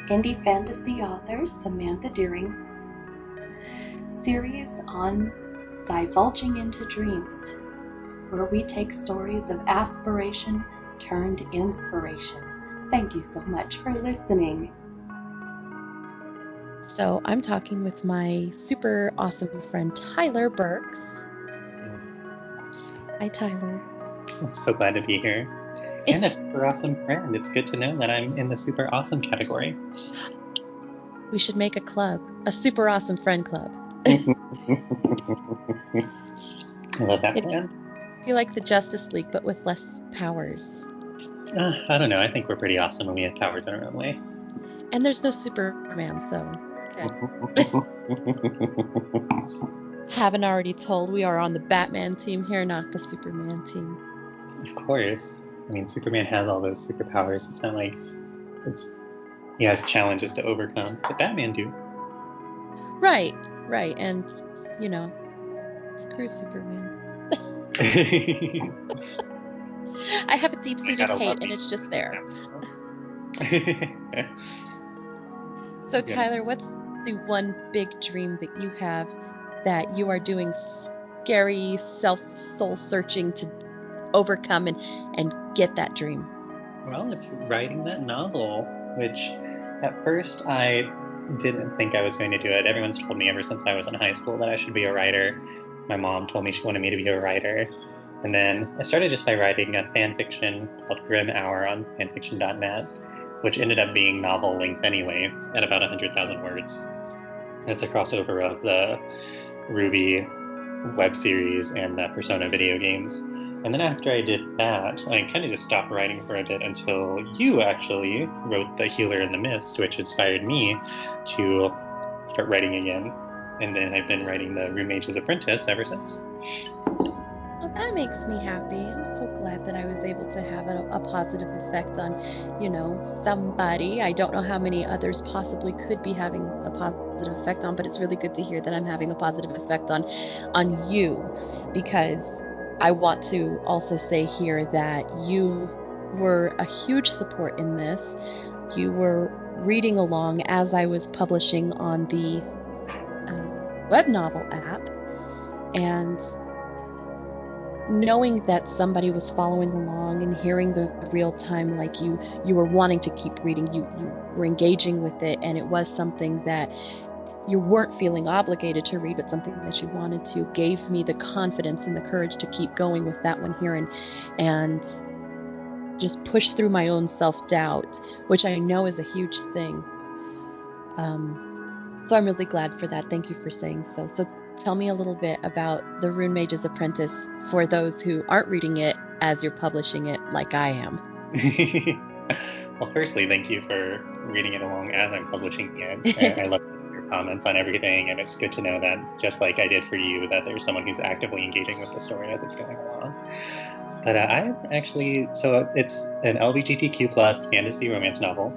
Indie Fantasy Author Samantha Dearing series on Divulging into Dreams, where we take stories of aspiration turned inspiration. Thank you so much for listening. So I'm talking with my super awesome friend Tyler Burks. Hi, Tyler. I'm so glad to be here. And a super awesome friend. It's good to know that I'm in the super awesome category. We should make a club, a super awesome friend club. I love that plan. I feel like the Justice League, but with less powers. I don't know. I think we're pretty awesome when we have powers in our own way. And there's no Superman, so okay. Haven't already told, we are on the Batman team here, not the Superman team. Of course. I mean, Superman has all those superpowers. It's not like he has challenges to overcome, but Batman do. Right. And, screw Superman. I have a deep-seated hate, and it's just there. So, Tyler, what's the one big dream that you have that you are doing scary, soul-searching to overcome and get that dream? Well, it's writing that novel, which at first I didn't think I was going to do it. Everyone's told me ever since I was in high school that I should be a writer. My mom told me she wanted me to be a writer. And then I started just by writing a fan fiction called Grim Hour on fanfiction.net, which ended up being novel length anyway, at about 100,000 words. It's a crossover of the Ruby web series and the Persona video games. And then after I did that, I kind of just stopped writing for a bit until you actually wrote The Healer in the Mist, which inspired me to start writing again. And then I've been writing the Rune Mage's Apprentice ever since. Well, that makes me happy. I'm so glad that I was able to have a positive effect on, somebody. I don't know how many others possibly could be having a positive effect on, but it's really good to hear that I'm having a positive effect on you, because I want to also say here that you were a huge support in this. You were reading along as I was publishing on the web novel app, and knowing that somebody was following along and hearing the real time, like you were wanting to keep reading, you were engaging with it, and it was something that you weren't feeling obligated to read, but something that you wanted to, gave me the confidence and the courage to keep going with that one here and just push through my own self-doubt, which I know is a huge thing. So I'm really glad for that. Thank you for saying so. So tell me a little bit about the Rune Mage's Apprentice for those who aren't reading it as you're publishing it like I am. Well, firstly, thank you for reading it along as I'm publishing it. I love your comments on everything, and it's good to know that, just like I did for you, that there's someone who's actively engaging with the story as it's going along. But so it's an LGBTQ plus fantasy romance novel.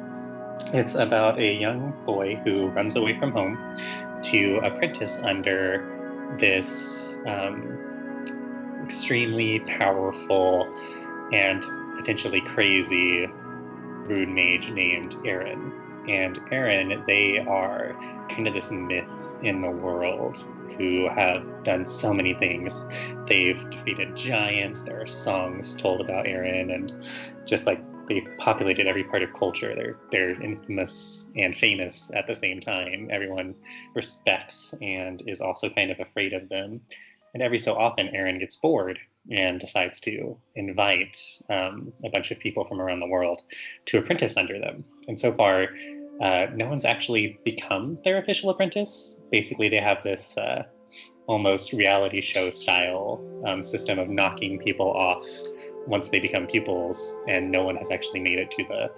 It's about a young boy who runs away from home to apprentice under this extremely powerful and potentially crazy rune mage named Aaron. And Aaron, they are kind of this myth in the world who have done so many things. They've defeated giants, there are songs told about Aaron, and just like they've populated every part of culture. They're infamous and famous at the same time. Everyone respects and is also kind of afraid of them. And every so often, Aaron gets bored and decides to invite a bunch of people from around the world to apprentice under them. And so far, no one's actually become their official apprentice. Basically, they have this almost reality show style system of knocking people off once they become pupils, and no one has actually made it to the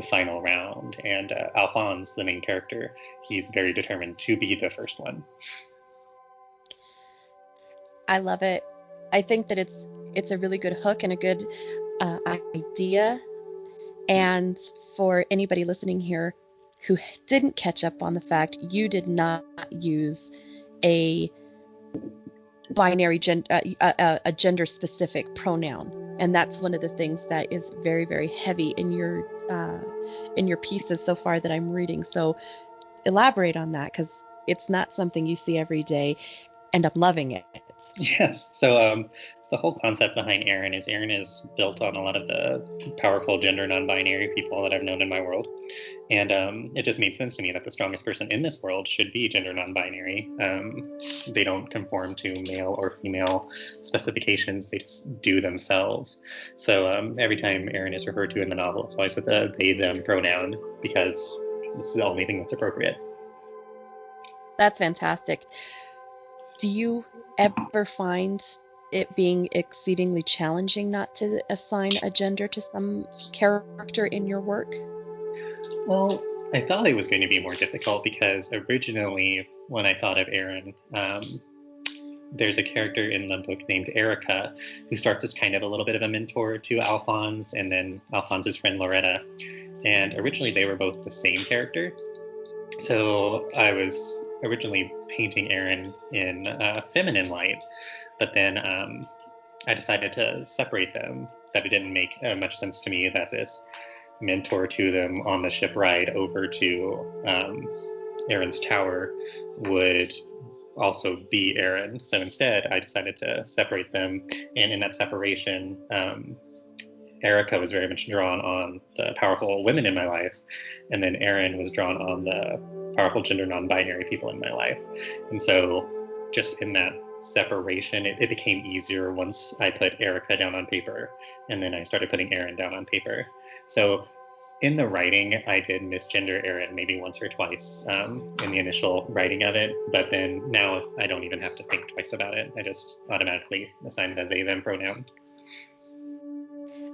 final round. And Alphonse, the main character, he's very determined to be the first one. I love it. I think that it's a really good hook and a good idea. And for anybody listening here who didn't catch up on the fact, you did not use a binary gender specific pronoun, and that's one of the things that is very, very heavy in your in your pieces so far that I'm reading. So elaborate on that, because it's not something you see every day, and I'm loving it. Yes. So the whole concept behind Aaron is built on a lot of the powerful gender non-binary people that I've known in my world. And it just made sense to me that the strongest person in this world should be gender non-binary. They don't conform to male or female specifications. They just do themselves. So every time Aaron is referred to in the novel, it's always with a they, them pronoun because it's the only thing that's appropriate. That's fantastic. Do you ever find it being exceedingly challenging not to assign a gender to some character in your work? Well, I thought it was going to be more difficult because originally, when I thought of Aaron, there's a character in the book named Erica who starts as kind of a little bit of a mentor to Alphonse and then Alphonse's friend Loretta. And originally, they were both the same character. So I was originally painting Aaron in feminine light, but then I decided to separate them. That it didn't make much sense to me that this mentor to them on the ship ride over to Aaron's tower would also be Aaron. So instead, I decided to separate them. And in that separation, Erica was very much drawn on the powerful women in my life. And then Aaron was drawn on the powerful gender non-binary people in my life. And so just in that separation, it became easier once I put Erica down on paper. And then I started putting Aaron down on paper. So in the writing, I did misgender Aaron maybe once or twice in the initial writing of it, but then now I don't even have to think twice about it. I just automatically assign the they, them pronoun.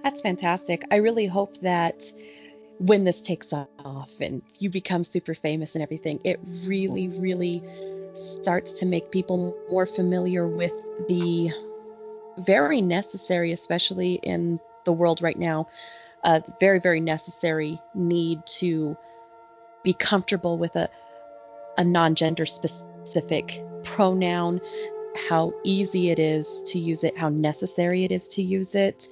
That's fantastic. I really hope that when this takes off and you become super famous and everything, it really, really starts to make people more familiar with the very necessary, especially in the world right now, very, very necessary need to be comfortable with a non-gender specific pronoun, how easy it is to use it, how necessary it is to use it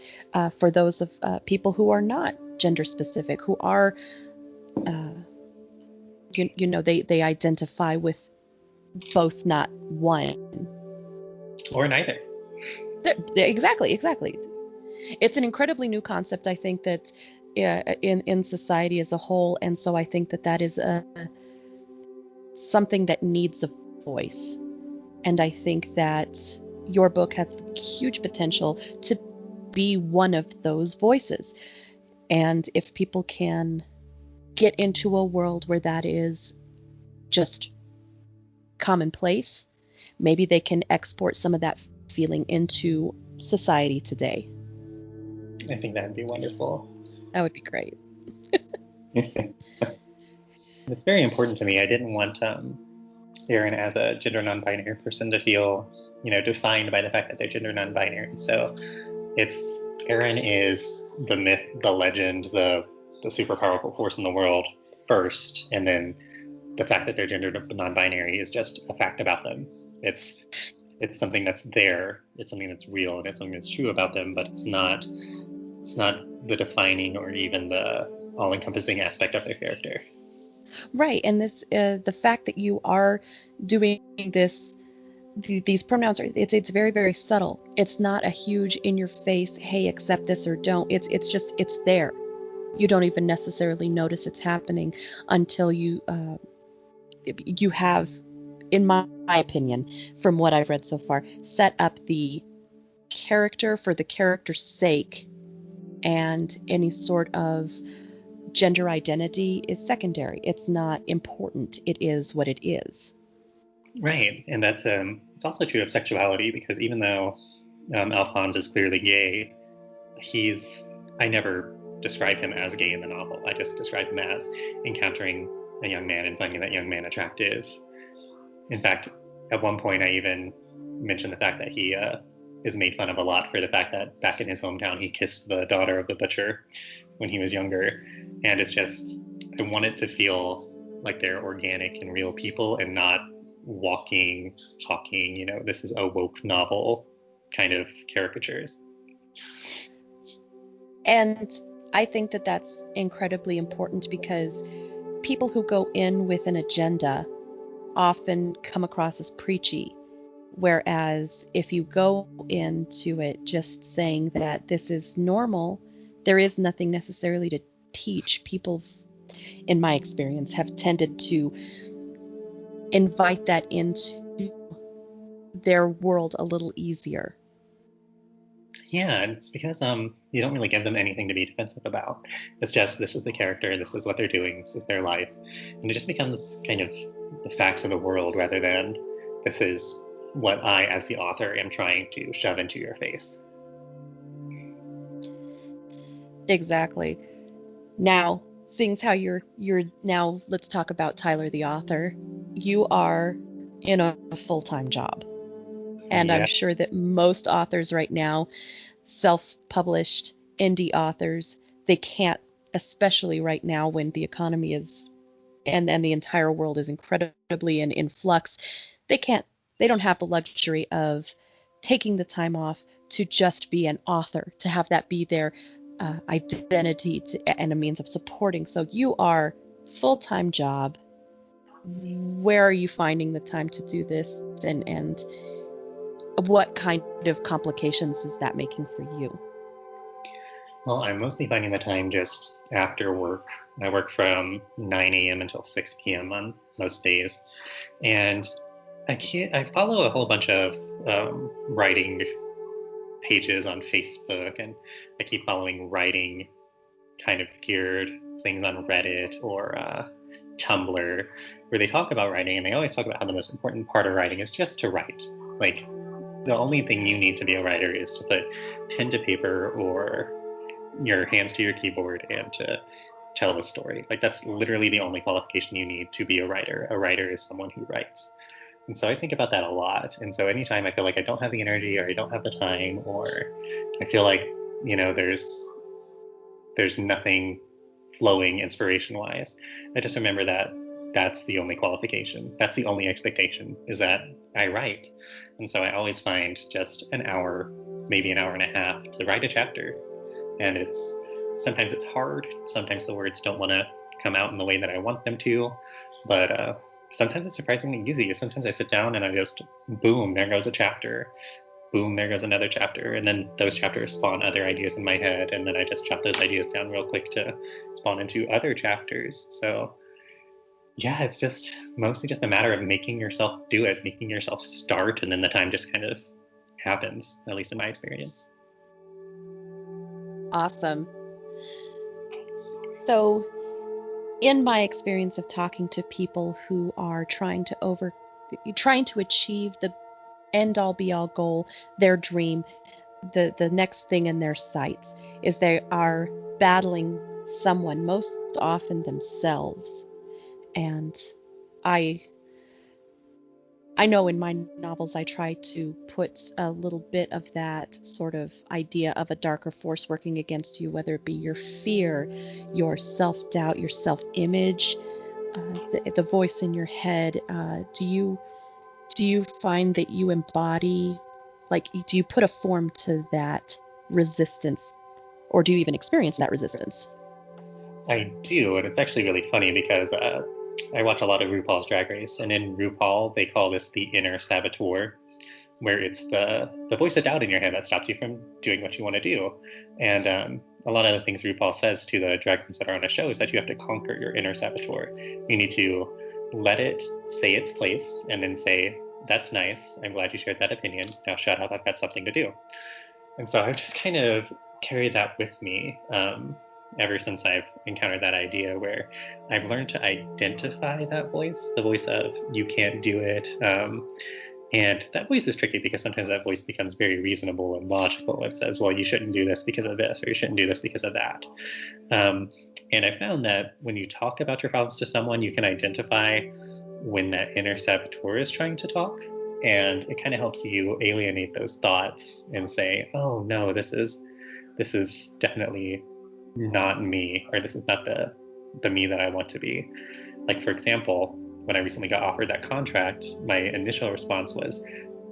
for those of people who are not gender specific, who are, they identify with both, not one. Or neither. Exactly. It's an incredibly new concept, I think, that in society as a whole, and so I think that is something that needs a voice. And I think that your book has huge potential to be one of those voices. And if people can get into a world where that is just commonplace, maybe they can export some of that feeling into society today. I think that'd be wonderful. That would be great. It's very important to me. I didn't want Aaron as a gender non-binary person to feel, defined by the fact that they're gender non-binary. So Aaron is the myth, the legend, the super powerful force in the world first, and then the fact that they're gender non-binary is just a fact about them. It's something that's there. It's something that's real, and it's something that's true about them. But it's not the defining or even the all-encompassing aspect of their character. Right, and this the fact that you are doing this, these pronouns it's very, very subtle. It's not a huge in your face, hey, accept this or don't. It's just it's there. You don't even necessarily notice it's happening until you have, in my opinion, from what I've read so far, set up the character for the character's sake, and any sort of gender identity is secondary. It's not important. It is what it is. Right, and that's it's also true of sexuality, because even though Alphonse is clearly gay, I never describe him as gay in the novel. I just describe him as encountering a young man and finding that young man attractive. In fact, at one point I even mentioned the fact that he is made fun of a lot for the fact that back in his hometown he kissed the daughter of the butcher when he was younger. And it's just, I want it to feel like they're organic and real people and not walking, talking, this is a woke novel kind of caricatures. And I think that that's incredibly important because people who go in with an agenda often come across as preachy. Whereas if you go into it just saying that this is normal, there is nothing necessarily to teach. People, in my experience, have tended to invite that into their world a little easier. Yeah, and it's because you don't really give them anything to be defensive about. It's just this is the character, this is what they're doing, this is their life, and it just becomes kind of the facts of the world rather than this is what I, as the author, am trying to shove into your face. Exactly. Now, seeing as how you're now, let's talk about Tyler the author. You are in a full-time job. And Yeah. I'm sure that most authors right now, self-published indie authors, they can't, especially right now when the economy is and the entire world is incredibly in flux, they don't have the luxury of taking the time off to just be an author, to have that be their identity and a means of supporting. So you are full-time job. Where are you finding the time to do this, and what kind of complications is that making for you? Well, I'm mostly finding the time just after work. I work from 9 a.m. until 6 p.m. on most days. And I follow a whole bunch of writing pages on Facebook, and I keep following writing kind of geared things on Reddit or Tumblr, where they talk about writing, and they always talk about how the most important part of writing is just to write. Like, the only thing you need to be a writer is to put pen to paper or your hands to your keyboard and to tell a story. Like, that's literally the only qualification you need to be a writer. A writer is someone who writes. And so I think about that a lot. And so anytime I feel like I don't have the energy or I don't have the time, or I feel like, there's nothing flowing inspiration wise, I just remember that that's the only qualification. That's the only expectation, is that I write. And so I always find just an hour, maybe an hour and a half to write a chapter. And sometimes it's hard. Sometimes the words don't want to come out in the way that I want them to. But sometimes it's surprisingly easy. Sometimes I sit down and I just, boom, there goes a chapter. Boom, there goes another chapter. And then those chapters spawn other ideas in my head. And then I just jot those ideas down real quick to spawn into other chapters. So yeah, it's just mostly just a matter of making yourself do it, making yourself start. And then the time just kind of happens, at least in my experience. Awesome. So, in my experience of talking to people who are trying to achieve the end all be all goal, their dream, the next thing in their sights, is they are battling someone, most often themselves. And I know in my novels I try to put a little bit of that sort of idea of a darker force working against you, whether it be your fear, your self-doubt, your self-image, the voice in your head. Do you find that you embody, like, do you put a form to that resistance, or do you even experience that resistance? I do, and it's actually really funny because I watch a lot of RuPaul's Drag Race, and in RuPaul they call this the inner saboteur, where it's the voice of doubt in your head that stops you from doing what you want to do. And a lot of the things RuPaul says to the drag queens that are on a show is that you have to conquer your inner saboteur. You need to let it say its place and then say, that's nice, I'm glad you shared that opinion, now shut up, I've got something to do. And so I've just kind of carried that with me ever since I've encountered that idea, where I've learned to identify that voice, the voice of you can't do it. And that voice is tricky because sometimes that voice becomes very reasonable and logical. It says, well, you shouldn't do this because of this, or you shouldn't do this because of that. And I found that when you talk about your problems to someone, you can identify when that inner saboteur is trying to talk. And it kind of helps you alienate those thoughts and say, oh no, this is definitely not me, or this is not the me that I want to be. Like, for example, when I recently got offered that contract, my initial response was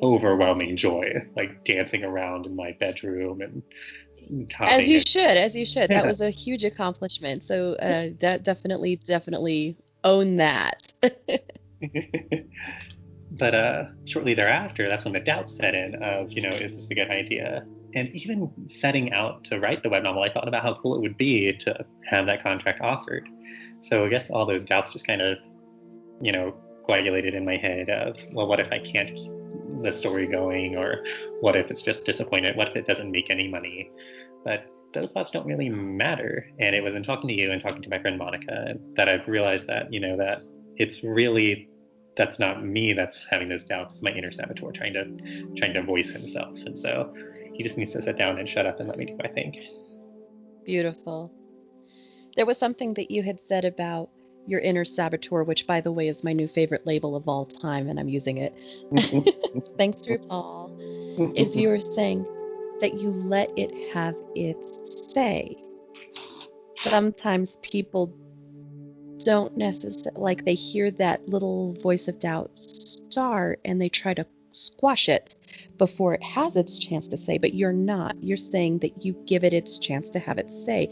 overwhelming joy, like dancing around in my bedroom and topping it. As you should. That was a huge accomplishment. So that definitely own that. But shortly thereafter, that's when the doubts set in of, is this a good idea? And even setting out to write the web novel, I thought about how cool it would be to have that contract offered. So I guess all those doubts just kind of, coagulated in my head of, well, what if I can't keep the story going? Or what if it's just disappointed? What if it doesn't make any money? But those thoughts don't really matter. And it was in talking to you and talking to my friend Monica that I've realized that, that it's really, that's not me that's having those doubts. It's my inner saboteur trying to voice himself. And so he just needs to sit down and shut up and let me do my thing. Beautiful. There was something that you had said about your inner saboteur, which, by the way, is my new favorite label of all time, and I'm using it. Thanks, RuPaul. Is you were saying that you let it have its say. Sometimes people don't necessarily, like, they hear that little voice of doubt start and they try to squash it before it has its chance to say, but you're not. You're saying that you give it its chance to have its say.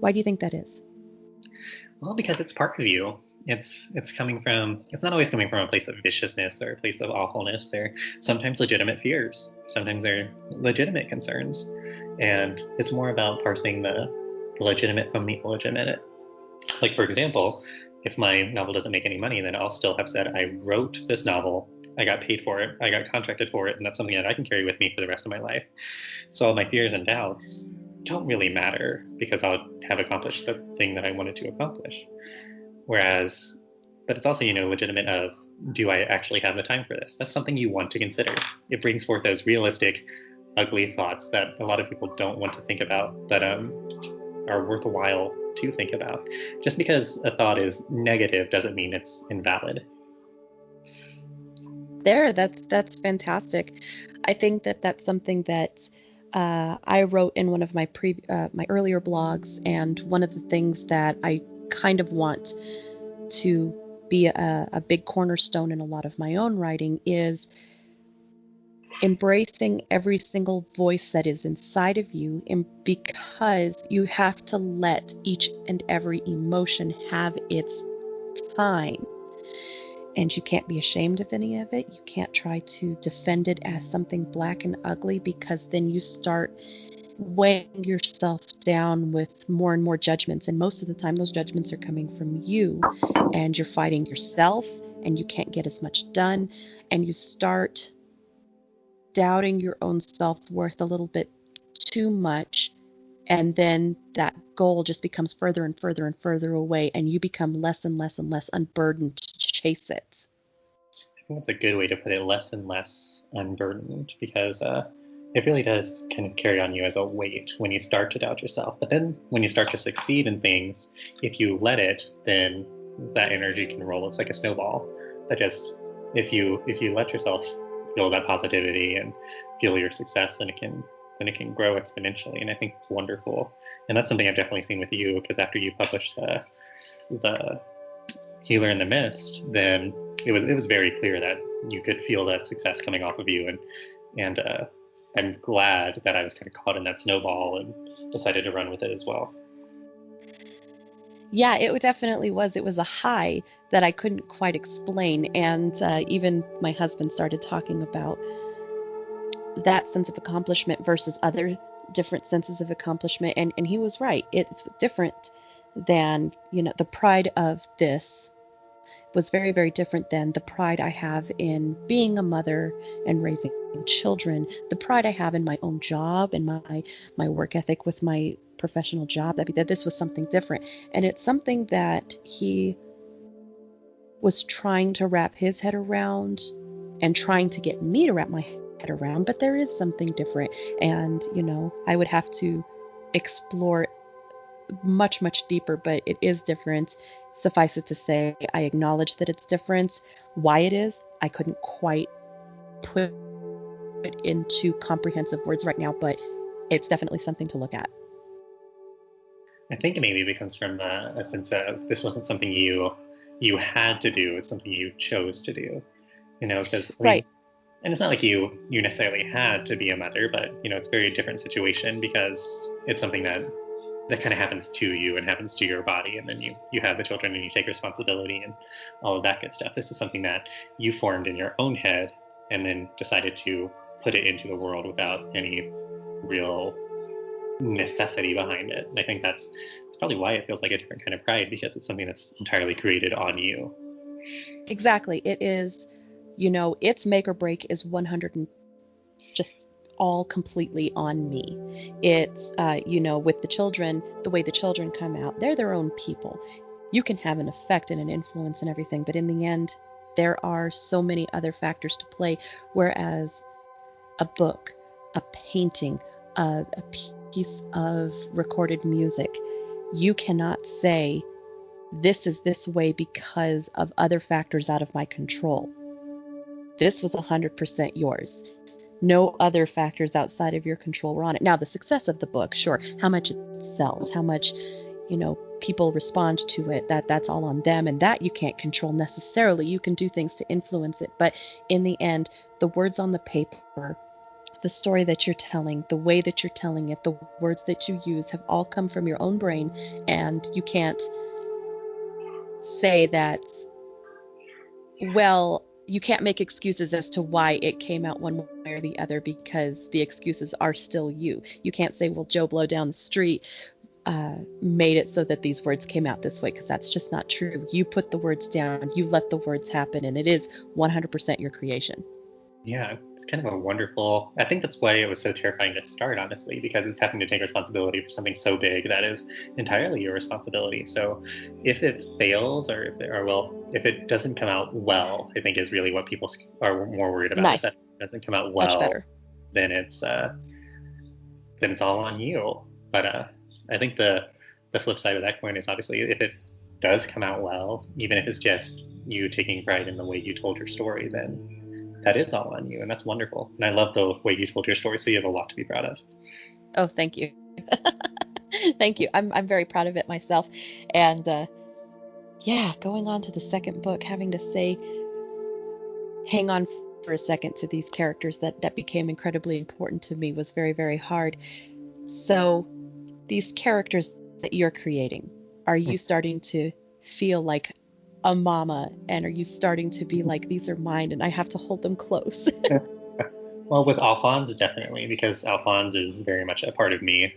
Why do you think that is? Well, because it's part of you. It's not always coming from a place of viciousness or a place of awfulness. They're sometimes legitimate fears. Sometimes they're legitimate concerns. And it's more about parsing the legitimate from the illegitimate. Like, for example, if my novel doesn't make any money, then I'll still have said, I wrote this novel, I got paid for it, I got contracted for it, and that's something that I can carry with me for the rest of my life. So all my fears and doubts don't really matter because I'll have accomplished the thing that I wanted to accomplish. But it's also, legitimate of, do I actually have the time for this? That's something you want to consider. It brings forth those realistic, ugly thoughts that a lot of people don't want to think about, but are worthwhile to think about. Just because a thought is negative doesn't mean it's invalid. That's fantastic. I think that that's something that I wrote in one of my my earlier blogs, and one of the things that I kind of want to be a big cornerstone in a lot of my own writing is embracing every single voice that is inside of you, and because you have to let each and every emotion have its time. And you can't be ashamed of any of it. You can't try to defend it as something black and ugly, because then you start weighing yourself down with more and more judgments. And most of the time, those judgments are coming from you, and you're fighting yourself, and you can't get as much done. And you start doubting your own self-worth a little bit too much. And then that goal just becomes further and further and further away, and you become less and less and less unburdened to chase it. I think that's a good way to put it, less and less unburdened, because it really does kind of carry on you as a weight when you start to doubt yourself. But then when you start to succeed in things, if you let it, then that energy can roll. It's like a snowball that just, if you let yourself feel that positivity and feel your success, then it can grow exponentially. And I think it's wonderful. And that's something I've definitely seen with you, because after you published the Healer in the Mist, then it was very clear that you could feel that success coming off of you. And I'm glad that I was kind of caught in that snowball and decided to run with it as well. Yeah, it definitely was. It was a high that I couldn't quite explain. And even my husband started talking about that sense of accomplishment versus other different senses of accomplishment. And he was right. It's different than, the pride of this was very, very different than the pride I have in being a mother and raising children, the pride I have in my own job and my work ethic with my professional job. That this was something different. And it's something that he was trying to wrap his head around and trying to get me to wrap my head around, but there is something different. And, I would have to explore much, much deeper, but it is different. Suffice it to say, I acknowledge that it's different. Why it is, I couldn't quite put it into comprehensive words right now, but it's definitely something to look at. I think maybe it comes from a sense of, this wasn't something you had to do, it's something you chose to do, because Right. and it's not like you necessarily had to be a mother, but it's a very different situation because it's something that kind of happens to you and happens to your body, and then you have the children and you take responsibility and all of that good stuff. This is something that you formed in your own head and then decided to put it into the world without any real necessity behind it. And I think that's probably why it feels like a different kind of pride, because it's something that's entirely created on you. Exactly. It is, its make or break is 100 and just all completely on me. It's, with the children, the way the children come out, they're their own people. You can have an effect and an influence and everything, but in the end, there are so many other factors to play. Whereas a book, a painting, a piece of recorded music, you cannot say, this is this way because of other factors out of my control. This was 100% yours. No other factors outside of your control were on it. Now, the success of the book, sure, how much it sells, how much, people respond to it, that's all on them, and that you can't control necessarily. You can do things to influence it, but in the end, the words on the paper, the story that you're telling, the way that you're telling it, the words that you use have all come from your own brain, and you can't say that, well, you can't make excuses as to why it came out one way or the other, because the excuses are still you. You can't say, well, Joe Blow down the street made it so that these words came out this way, because that's just not true. You put the words down, you let the words happen, and it is 100% your creation. Yeah, it's kind of a wonderful, I think that's why it was so terrifying to start, honestly, because it's having to take responsibility for something so big that is entirely your responsibility. So if it fails, or if it doesn't come out well, I think is really what people are more worried about. Nice. Is that if it doesn't come out Much well, better. then it's all on you. But I think the flip side of that coin is, obviously, if it does come out well, even if it's just you taking pride in the way you told your story, then that is all on you, and that's wonderful. And I love the way you told your story, so you have a lot to be proud of. Oh, thank you. Thank you. I'm very proud of it myself. And going on to the second book, having to say, hang on for a second to these characters that became incredibly important to me was very, very hard. So these characters that you're creating, are you starting to feel like a mama, and are you starting to be like, these are mine and I have to hold them close? Well, with Alphonse, definitely, because Alphonse is very much a part of me.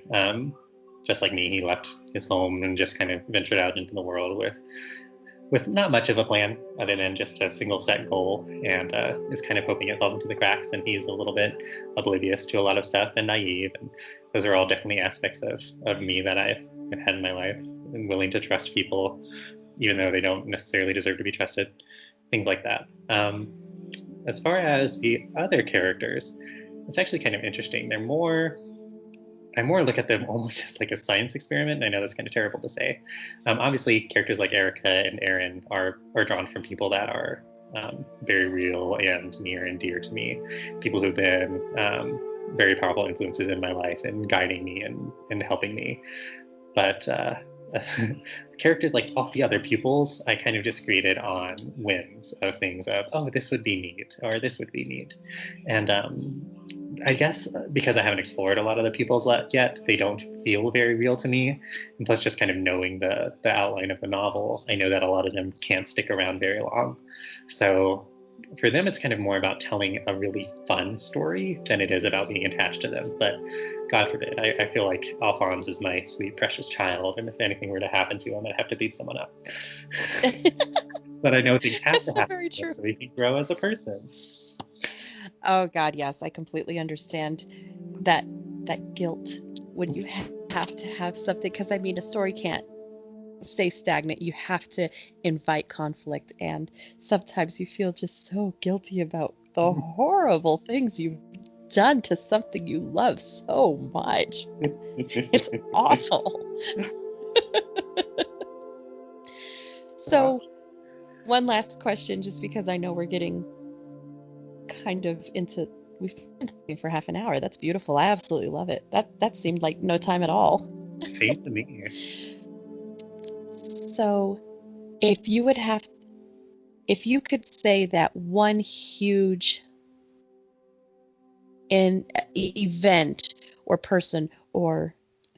Just like me, he left his home and just kind of ventured out into the world with not much of a plan other than just a single set goal, and is kind of hoping it falls into the cracks. And he's a little bit oblivious to a lot of stuff and naive, and those are all definitely aspects of me that I've had in my life. I'm willing to trust people even though they don't necessarily deserve to be trusted, things like that. As far as the other characters, it's actually kind of interesting. I more look at them almost as like a science experiment, and I know that's kind of terrible to say. Obviously, characters like Erica and Aaron are drawn from people that are very real and near and dear to me, people who've been very powerful influences in my life and guiding me and helping me. But characters like all the other pupils, I kind of just created on whims of things of, oh, this would be neat, or this would be neat. And I guess because I haven't explored a lot of the pupils yet, they don't feel very real to me. And plus, just kind of knowing the outline of the novel, I know that a lot of them can't stick around very long. So for them, it's kind of more about telling a really fun story than it is about being attached to them. But God forbid, I feel like Alphonse is my sweet, precious child, and if anything were to happen to him, I'd have to beat someone up. But I know things have to happen to him so he can grow as a person. Oh God, yes, I completely understand that guilt when you have to have something, because I mean, a story can't stay stagnant. You have to invite conflict, and sometimes you feel just so guilty about the horrible things you've done to something you love so much. It's awful. So one last question, just because I know we're getting kind of into, we've been talking for half an hour. That's beautiful. I absolutely love it. That seemed like no time at all. Same to me. So if you could say that one huge event or person or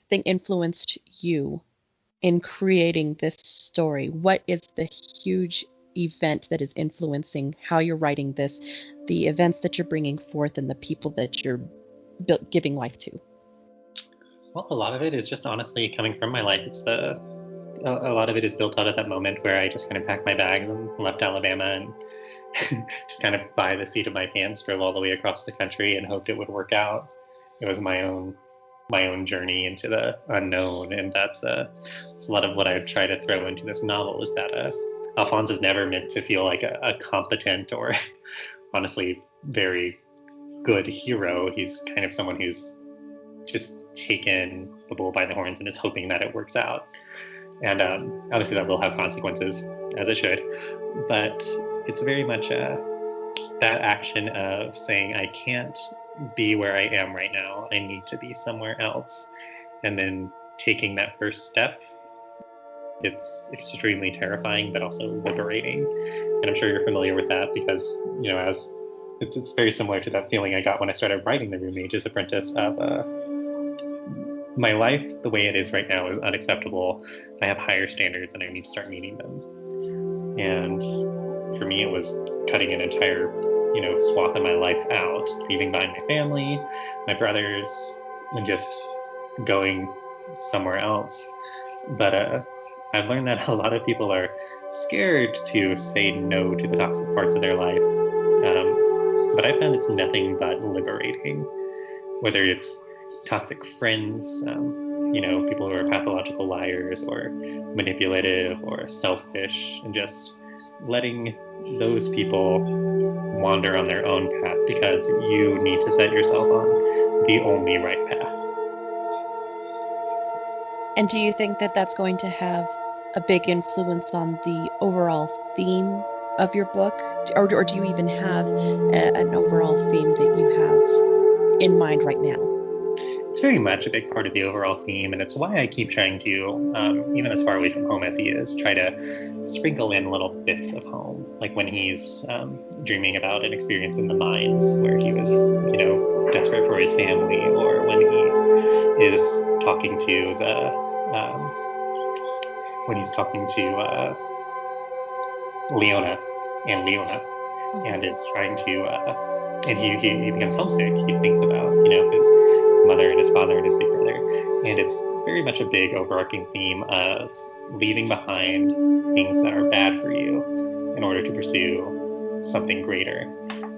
thing influenced you in creating this story? What is the huge event that is influencing how you're writing this, the events that you're bringing forth, and the people that you're giving life to? Well, a lot of it is just honestly coming from my life. A lot of it is built out of that moment where I just kind of packed my bags and left Alabama and just kind of by the seat of my pants drove all the way across the country and hoped it would work out. It was my own journey into the unknown, and that's a lot of what I try to throw into this novel. Is that Alphonse is never meant to feel like a competent or honestly very good hero. He's kind of someone who's just taken the bull by the horns and is hoping that it works out. And obviously that will have consequences, as it should. But it's very much that action of saying, I can't be where I am right now. I need to be somewhere else. And then taking that first step, it's extremely terrifying, but also liberating. And I'm sure you're familiar with that because, as it's very similar to that feeling I got when I started writing The Room Mage's Apprentice of my life, the way it is right now, is unacceptable. I have higher standards and I need to start meeting them. And for me, it was cutting an entire, swath of my life out, leaving behind my family, my brothers, and just going somewhere else. But I've learned that a lot of people are scared to say no to the toxic parts of their life. But I found it's nothing but liberating, whether it's toxic friends, people who are pathological liars or manipulative or selfish, and just letting those people wander on their own path because you need to set yourself on the only right path. And do you think that that's going to have a big influence on the overall theme of your book? Or do you even have an overall theme that you have in mind right now? It's very much a big part of the overall theme, and it's why I keep trying to, even as far away from home as he is, try to sprinkle in little bits of home. Like when he's dreaming about an experience in the mines where he was, desperate for his family, or when he is talking to Leona, and is trying to, and he becomes homesick. He thinks about, his mother and his father and his big brother. And it's very much a big overarching theme of leaving behind things that are bad for you in order to pursue something greater.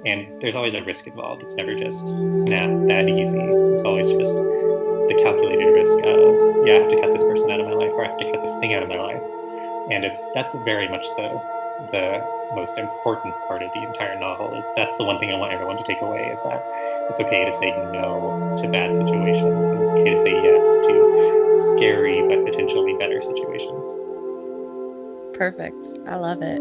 And there's always a risk involved. It's never just snap, that easy. It's always just the calculated risk of, I have to cut this person out of my life, or I have to cut this thing out of my life. And that's very much the most important part of the entire novel. Is that's the one thing I want everyone to take away, is that it's okay to say no to bad situations, and it's okay to say yes to scary but potentially better situations. Perfect. I love it.